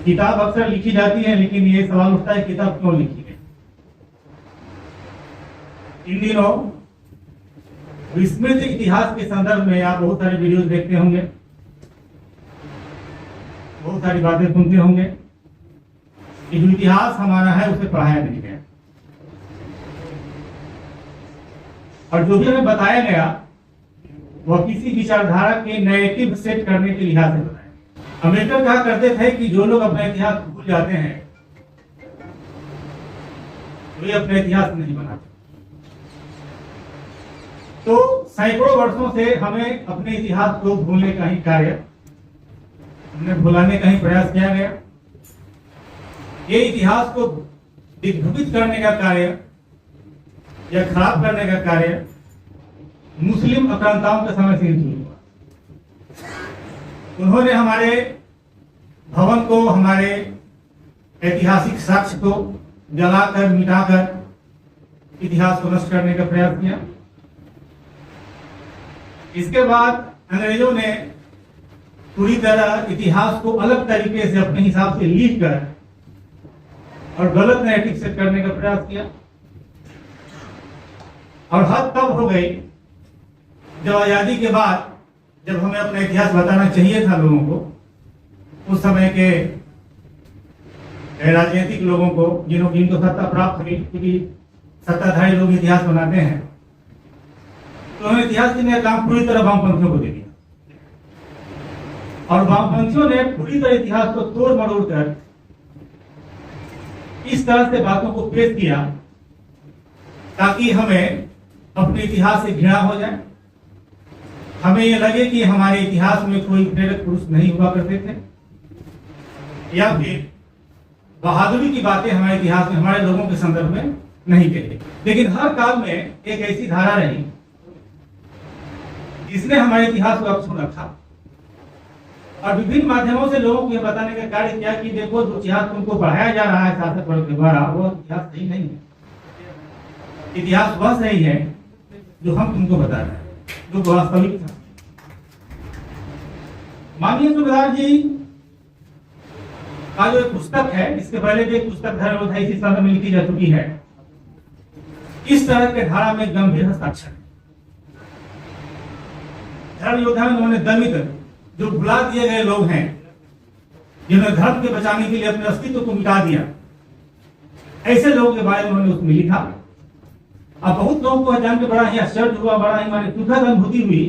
किताब अक्सर लिखी जाती है, लेकिन ये सवाल उठता है किताब क्यों लिखी गई। इन दिनों विस्मृत इतिहास के संदर्भ में आप बहुत सारे वीडियोस देखते होंगे, बहुत सारी बातें सुनते होंगे कि जो इतिहास हमारा है उसे पढ़ाया नहीं गया, और जो भी हमें बताया गया वह किसी विचारधारा के नैरेटिव सेट करने के लिहाज से बताया। अम्बेडकर कहा करते थे कि जो लोग अपना इतिहास भूल जाते हैं वे अपना इतिहास नहीं बनाते। तो सैकड़ों वर्षों से हमें अपने इतिहास को भूलने का ही कार्य, हमें भुलाने का ही प्रयास किया गया। ये इतिहास को दिग्भ्रमित करने का कार्य या खराब करने का कार्य मुस्लिम आक्रांताओं के समय से ही शुरू हुआ। उन्होंने हमारे भवन को, हमारे ऐतिहासिक साक्ष्य को जलाकर, मिटाकर इतिहास को नष्ट करने का प्रयास किया। इसके बाद अंग्रेजों ने पूरी तरह इतिहास को अलग तरीके से अपने हिसाब से लिख कर और गलत नैरेटिव सेट करने का प्रयास किया। और हद तब हो गई जब आजादी के बाद, जब हमें अपना इतिहास बताना चाहिए था लोगों को, उस समय के राजनीतिक लोगों को, जिनको सत्ता प्राप्त हुई, क्योंकि सत्ताधारी लोग इतिहास बनाते हैं, तो उन्होंने इतिहास लिखने का काम पूरी तरह वामपंथियों को दे दिया। और वामपंथियों ने पूरी तरह इतिहास को तोड़ मरोड़ कर इस तरह से बातों को पेश किया ताकि हमें अपने इतिहास से घृणा हो जाए, हमें यह लगे कि हमारे इतिहास में कोई प्रेरक पुरुष नहीं हुआ करते थे, या फिर बहादुरी की बातें हमारे इतिहास में हमारे लोगों के संदर्भ में नहीं कहते। लेकिन हर काल में एक ऐसी धारा रही जिसने हमारे इतिहास को अक्षुण्ण रखा और विभिन्न माध्यमों से लोगों को यह बताने का कार्य किया कि देखो, जो इतिहास तुमको पढ़ाया जा रहा है शासक वर्ग के द्वारा, वो इतिहास सही नहीं है। इतिहास वह सही है जो हम तुमको बता रहे हैं, जो वास्तविक था। माननीय सुबेदार जी का जो एक पुस्तक है, इसके पहले जो एक पुस्तक धर्म योद्धा इसी साल में लिखी जा चुकी है, इस तरह के धारा में गंभीर हस्ताक्षर। धर्म योद्धा में उन्होंने दलित, जो भुला दिए गए लोग हैं, जिन्होंने धर्म के बचाने के लिए अपने अस्तित्व को मिटा दिया, ऐसे लोगों के बारे में उन्होंने उसमें लिखा। अब बहुत लोगों को जान के बड़ा ही आश्चर्य हुआ, बड़ा ही माने सुखद अनुभूति हुई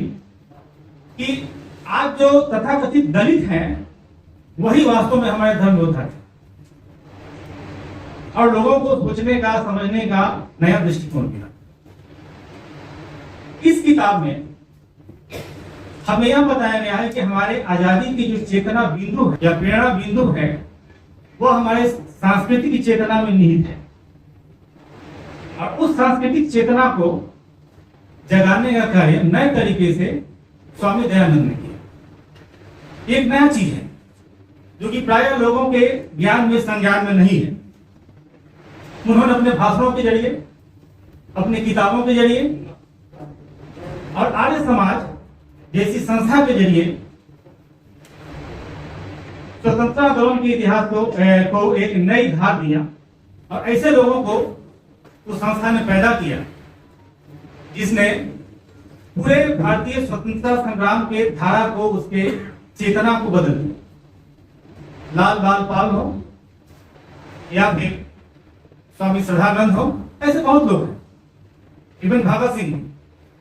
कि आज जो तथाकथित दलित हैं वही वास्तव में हमारे धर्म योद्धा थे, और लोगों को सोचने का, समझने का नया दृष्टिकोण मिला। इस किताब में हमें यह बताया गया है कि हमारे आजादी की जो चेतना बिंदु है या प्रेरणा बिंदु है, वो हमारे सांस्कृतिक चेतना में निहित है, और उस सांस्कृतिक चेतना को जगाने का कार्य नए तरीके से स्वामी दयानंद ने किया। एक नया चीज है जो कि प्रायः लोगों के ज्ञान में, संज्ञान में नहीं है। उन्होंने अपने भाषणों के जरिए, अपनी किताबों के जरिए और आर्य समाज जैसी संस्था के जरिए स्वतंत्रता आंदोलन के इतिहास को एक नई धार दिया, और ऐसे लोगों को उस संस्था ने पैदा किया जिसने पूरे भारतीय स्वतंत्रता संग्राम के धारा को, उसके चेतना को बदल दिया। लाल बाल पाल हो या फिर स्वामी श्रद्धानंद हो, ऐसे बहुत लोग हैं, इवन भगत सिंह।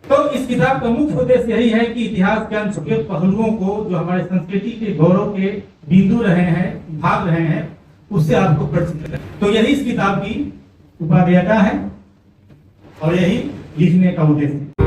तो इस किताब का मुख्य उद्देश्य यही है कि इतिहास के अनछुपे पहलुओं को, जो हमारे संस्कृति के गौरव के बिंदु रहे हैं, भाग रहे हैं, उससे आपको परिचित करें। तो यही इस किताब की उपादेयता है और यही लिखने का उद्देश्य है।